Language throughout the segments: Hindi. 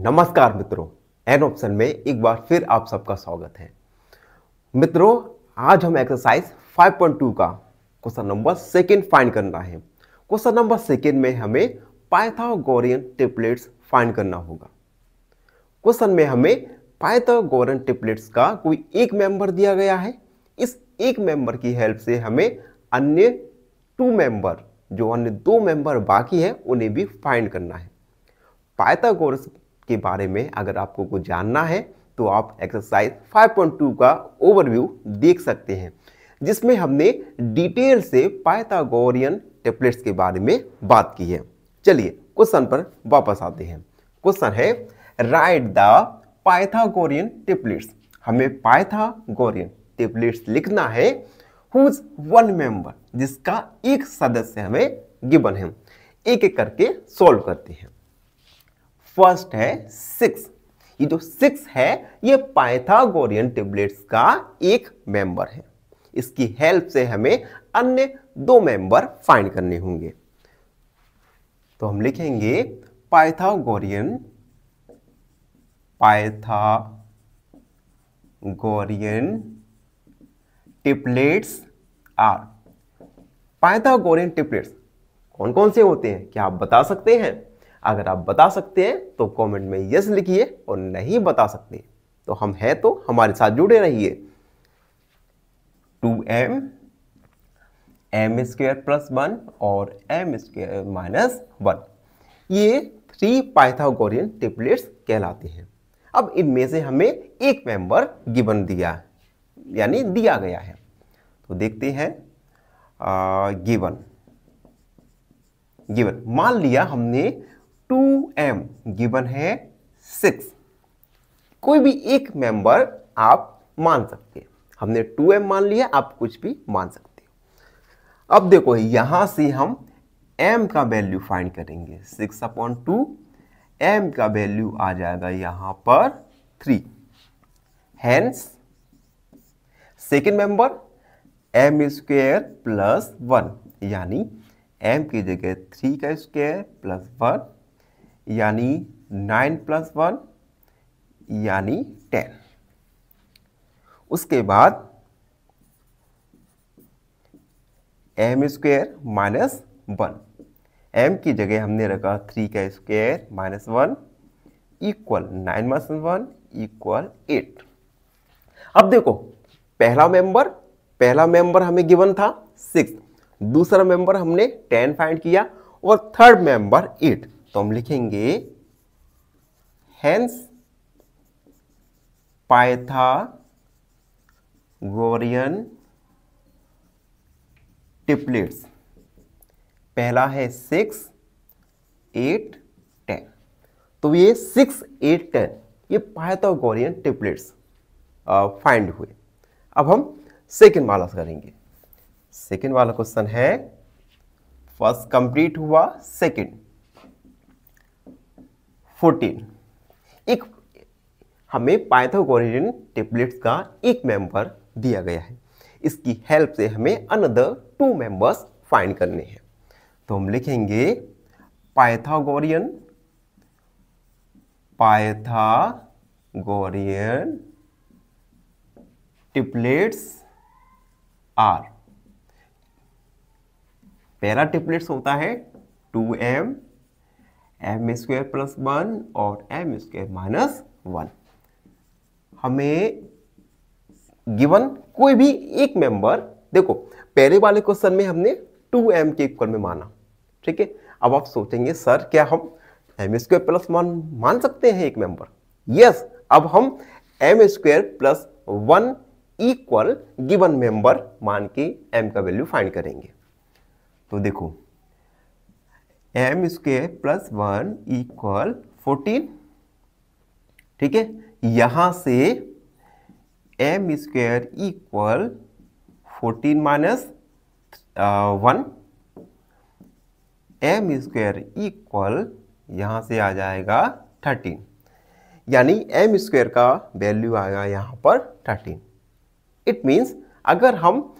नमस्कार मित्रों, एन ऑप्शन में एक बार फिर आप सबका स्वागत है। मित्रों, आज हम एक्सरसाइज 5.2 का क्वेश्चन नंबर सेकेंड फाइंड करना है। क्वेश्चन नंबर सेकेंड में हमें पाइथागोरियन ट्रिपलेट्स फाइंड करना होगा। क्वेश्चन में हमें पाइथागोरियन ट्रिपलेट्स का कोई एक मेंबर दिया गया है। इस एक मेंबर की हेल्प से हमें अन्य अन्य दो मेंबर बाकी है उन्हें भी फाइंड करना है। पाइथागोरस के बारे में अगर आपको कुछ जानना है तो आप एक्सरसाइज 5.2 का ओवरव्यू देख सकते हैं, जिसमें हमने डिटेल से पाइथागोरियन ट्रिपलेट्स के बारे में बात की है। चलिए क्वेश्चन पर वापस आते हैं। क्वेश्चन है राइट द पाइथागोरियन ट्रिपलेट्स। हमें पाइथागोरियन ट्रिपलेट्स लिखना है हुज वन मेंबर, जिसका एक सदस्य हमें गिवन है। एक एक करके सॉल्व करते हैं। फर्स्ट है 6। ये जो 6 है ये पाइथागोरियन ट्रिपलेट्स का एक मेंबर है। इसकी हेल्प से हमें अन्य दो मेंबर फाइंड करने होंगे। तो हम लिखेंगे Pythagorean triplets are. Pythagorean triplets कौन कौन से होते हैं, क्या आप बता सकते हैं? अगर आप बता सकते हैं तो कमेंट में यस लिखिए, और नहीं बता सकते तो हम हैं तो हमारे साथ जुड़े रहिए। 2m m² + 1 और m² - 1 ये 3 पाइथागोरियन ट्रिपलेट्स कहलाते हैं। अब इनमें से हमें एक मेंबर गिवन दिया यानी दिया गया है। तो देखते हैं गिवन मान लिया हमने 2m गिवन है 6। कोई भी एक मेंबर आप मान सकते हैं। हमने 2m मान लिया, आप कुछ भी मान सकते हो। अब देखो यहां से हम m का वैल्यू फाइंड करेंगे। 6/2 m का वैल्यू आ जाएगा यहां पर 3। हेंस सेकेंड मेंबर m² + 1 यानी m की जगह 3 का स्क्वायर + 1 यानी 9 + 1 यानी 10। उसके बाद m² - 1 m की जगह हमने रखा 3 का स्क्वायर - 1 इक्वल 9 - 1 इक्वल 8। अब देखो पहला मेंबर हमें गिवन था 6, दूसरा मेंबर हमने 10 फाइंड किया और थर्ड मेंबर 8। तो हम लिखेंगे हेंस पाइथागोरियन ट्रिपलेट्स। पहला है 6, 8, 10। तो ये 6, 8, 10 ये पाइथागोरियन ट्रिपलेट्स फाइंड हुए। अब हम सेकेंड वाला करेंगे। सेकेंड वाला क्वेश्चन है फर्स्ट कंप्लीट हुआ, सेकेंड 14। एक हमें पाइथागोरियन ट्रिपलेट्स का एक मेंबर दिया गया है। इसकी हेल्प से हमें अनदर 2 मेंबर्स फाइंड करने हैं। तो हम लिखेंगे पाइथागोरियन ट्रिपलेट्स आर। पहला ट्रिपलेट्स होता है 2m m² + 1 और m² - 1। हमें गिवन कोई भी एक मेंबर, देखो पहले वाले क्वेश्चन में हमने 2m के इक्वल में माना, ठीक है। अब आप सोचेंगे सर क्या हम m² + 1 मान सकते हैं एक मेंबर? यस। अब हम m² + 1 इक्वल गिवन मेंबर मान के m का वैल्यू फाइंड करेंगे। तो देखो m² + 1 इक्वल 14, ठीक है। यहां से m² इक्वल 14 - 1 m² इक्वल यहां से आ जाएगा 13, यानी m² का वैल्यू आएगा यहां पर 13। इट मीन्स अगर हम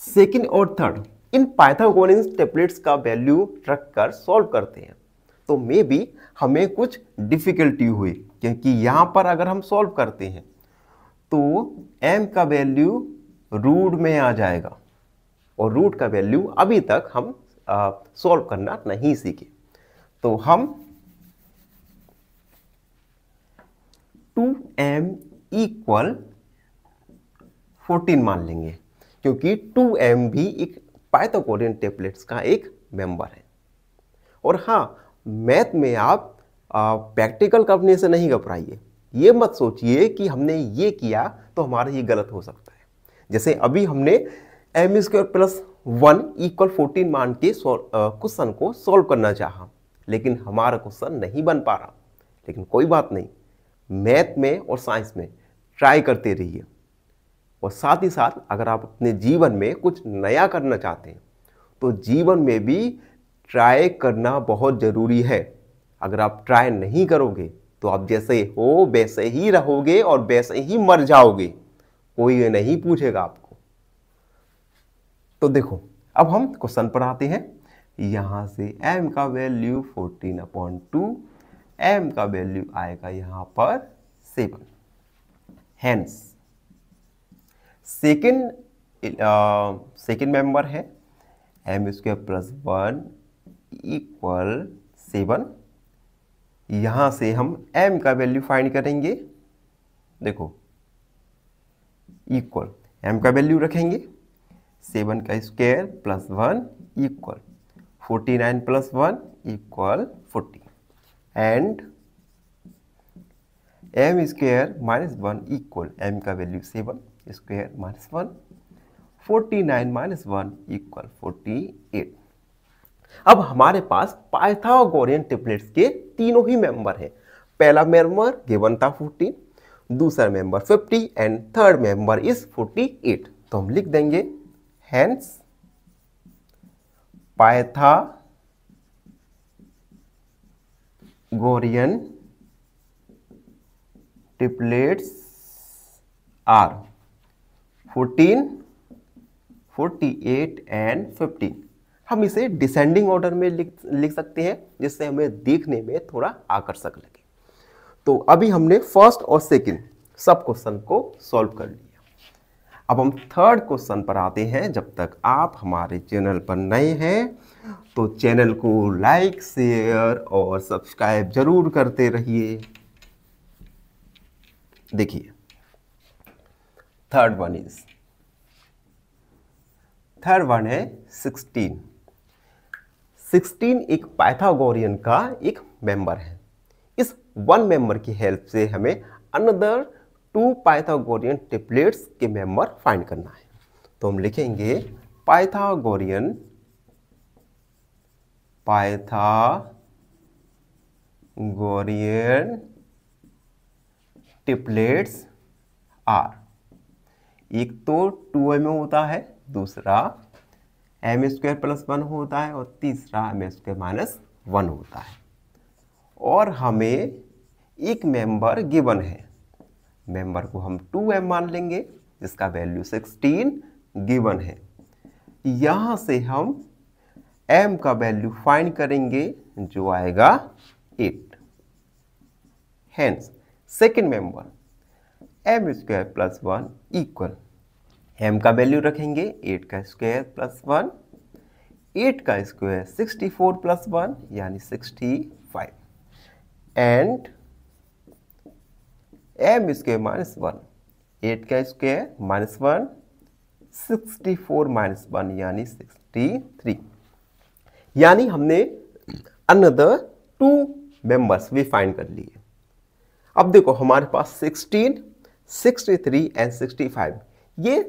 सेकेंड और थर्ड इन पाइथागोरियन ट्रिपलेट्स का वैल्यू रखकर सॉल्व करते हैं तो मे बी हमें कुछ डिफ़िकल्टी हुई, क्योंकि यहाँ पर अगर हम सॉल्व करते हैं तो m का वैल्यू रूट में आ जाएगा, और रूट का वैल्यू अभी तक हम सॉल्व करना नहीं सीखे। तो हम 2m इक्वल 14 मान लेंगे, क्योंकि 2m भी एक पाइथागोरियन टेम्पलेट्स का एक मेंबर है। और हाँ, मैथ में आप प्रैक्टिकल करने से नहीं घबराइए। ये मत सोचिए कि हमने ये किया तो हमारा ये गलत हो सकता है। जैसे अभी हमने m स्क्वायर प्लस 1 इक्वल 14 मान के क्वेश्चन को सॉल्व करना चाहा, लेकिन हमारा क्वेश्चन नहीं बन पा रहा। लेकिन कोई बात नहीं, मैथ में और साइंस में ट्राई करते रहिए। और साथ ही साथ अगर आप अपने जीवन में कुछ नया करना चाहते हैं तो जीवन में भी ट्राई करना बहुत ज़रूरी है। अगर आप ट्राई नहीं करोगे तो आप जैसे हो वैसे ही रहोगे और वैसे ही मर जाओगे, कोई ये नहीं पूछेगा आपको। तो देखो, अब हम क्वेश्चन पर आते हैं। यहाँ से m का वैल्यू 14/2, m का वैल्यू आएगा यहाँ पर 7। हेंस सेकेंड मेंबर है m स्क्वायर प्लस 1 इक्वल 7। यहाँ से हम m का वैल्यू फाइंड करेंगे। देखो, इक्वल m का वैल्यू रखेंगे 7 का square plus 1 equal 49 plus 1 equal 40, and m square minus 1 equal m का value 7 square minus 1, 49 minus 1 equal 48। अब हमारे पास पाइथागोरियन ट्रिपलेट्स के तीनों ही मेंबर हैं। पहला मेंबर गिवन था 14, दूसरा member 50 and third member is 48। तो हम लिख देंगे hence Pythagorean triplets are 14, 48 and 15। हम इसे डिसेंडिंग ऑर्डर में लिख सकते हैं, जिससे हमें देखने में थोड़ा आकर्षक लगे। तो अभी हमने फर्स्ट और सेकंड सब क्वेश्चन को सॉल्व कर लिया। अब हम थर्ड क्वेश्चन पर आते हैं। जब तक आप हमारे चैनल पर नए हैं तो चैनल को लाइक, शेयर और सब्सक्राइब जरूर करते रहिए। देखिए, थर्ड वन है 16। 16 एक पाइथागोरियन का एक मेंबर है। इस वन मेंबर की हेल्प से हमें अनदर 2 पाइथागोरियन ट्रिपलेट्स के मेंबर फाइंड करना है। तो हम लिखेंगे पाइथागोरियन ट्रिपलेट्स आर। एक तो 2m में होता है, दूसरा m स्क्वायर प्लस 1 होता है और तीसरा m स्क्वायर माइनस 1 होता है। और हमें एक मेंबर गिवन है, मेंबर को हम 2m मान लेंगे, जिसका वैल्यू 16 गिवन है। यहाँ से हम m का वैल्यू फाइंड करेंगे, जो आएगा 8। Hence second member m square plus 1 equal m का वैल्यू रखेंगे 8 का स्क्वायर प्लस 1, 8 का स्क्वायर 64 प्लस 1 यानी 65, एंड m स्क्वायर माइनस 1, 8 का स्क्वायर माइनस 1, 64 माइनस 1 यानी 63। यानी हमने अनदर 2 मेंबर्स भी फाइंड कर लिए। अब देखो, हमारे पास 16, 63 एंड 65 ये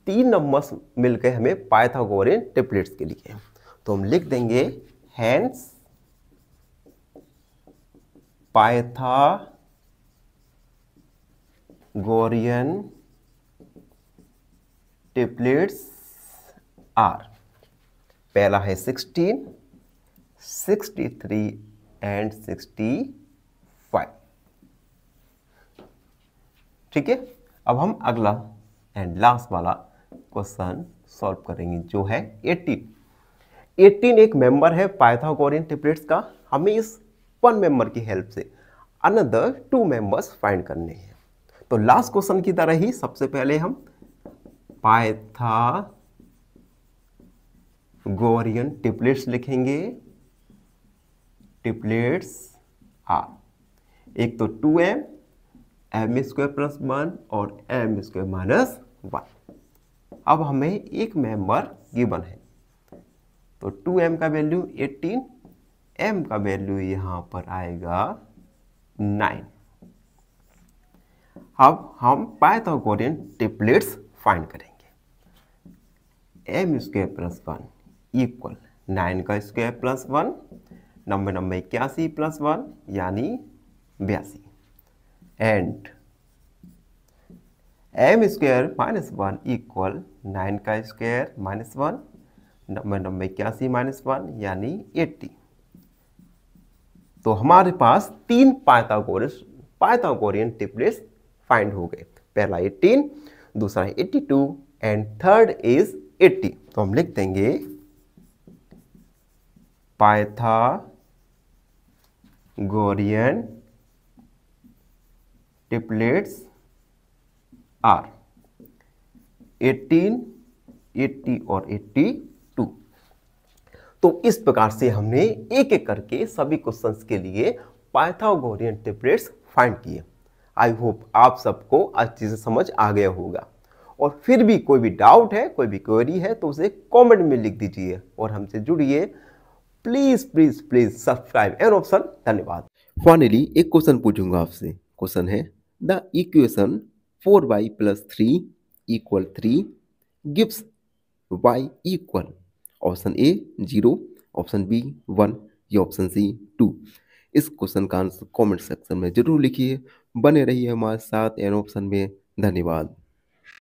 3 नंबर्स मिलकर हमें पाइथागोरियन ट्रिपलेट्स के लिए। तो हम लिख देंगे हेंस पाइथागोरियन ट्रिपलेट्स आर। पहला है 16, 63 एंड 65। ठीक है, अब हम अगला एंड लास्ट वाला क्वेश्चन सॉल्व करेंगे, जो है 18। 18 एक मेंबर है पाइथागोरियन ट्रिपलेट्स का। हमें इस वन मेंबर की हेल्प से अनदर 2 मेंबर्स फाइंड करने हैं। तो लास्ट क्वेश्चन की तरह ही सबसे पहले हम पाइथागोरियन ट्रिपलेट्स लिखेंगे। ट्रिपलेट्स आर एक तो 2m m स्क्वायर प्लस 1 और m स्क्वायर माइनस 1। अब हमें एक मेंबर गिवन है, तो 2m का वैल्यू 18, m का वैल्यू यहां पर आएगा 9। अब हम पाइथागोरियन ट्रिपलेट्स फाइंड करेंगे। m स्क्वायर प्लस 1 इक्वल 9 का स्क्वायर प्लस 1, 90 81 प्लस 1 यानी 82, and m square minus 1 equal 9 का स्क्वायर माइनस 1, 90 81 माइनस 1 यानी 80। तो हमारे पास 3 पाइथागोरियन ट्रिपलेट्स फाइंड हो गए। पहला 18, दूसरा 82 एंड थर्ड इज 80। तो हम लिख देंगे पाइथागोरियन ट्रिपलेट्स आर 18, 80 और 82। तो इस प्रकार से हमने एक एक करके सभी क्वेश्चंस के लिए पाइथागोरियन ट्रिपलेट्स फाइंड किए। आई होप आप सबको अच्छे से समझ आ गया होगा। और फिर भी कोई भी डाउट है, कोई भी क्वेरी है तो उसे कमेंट में लिख दीजिए और हमसे जुड़िए। Please please please subscribe an option. धन्यवाद। फाइनली एक क्वेश्चन पूछूंगा आपसे। क्वेश्चन है the equation 4y + 3 = 3 gives y equal option a 0, option b 1 या ऑप्शन सी 2। इस क्वेश्चन का आंसर कमेंट सेक्शन में जरूर लिखिए। बने रहिए हमारे साथ एन ऑप्शन में। धन्यवाद।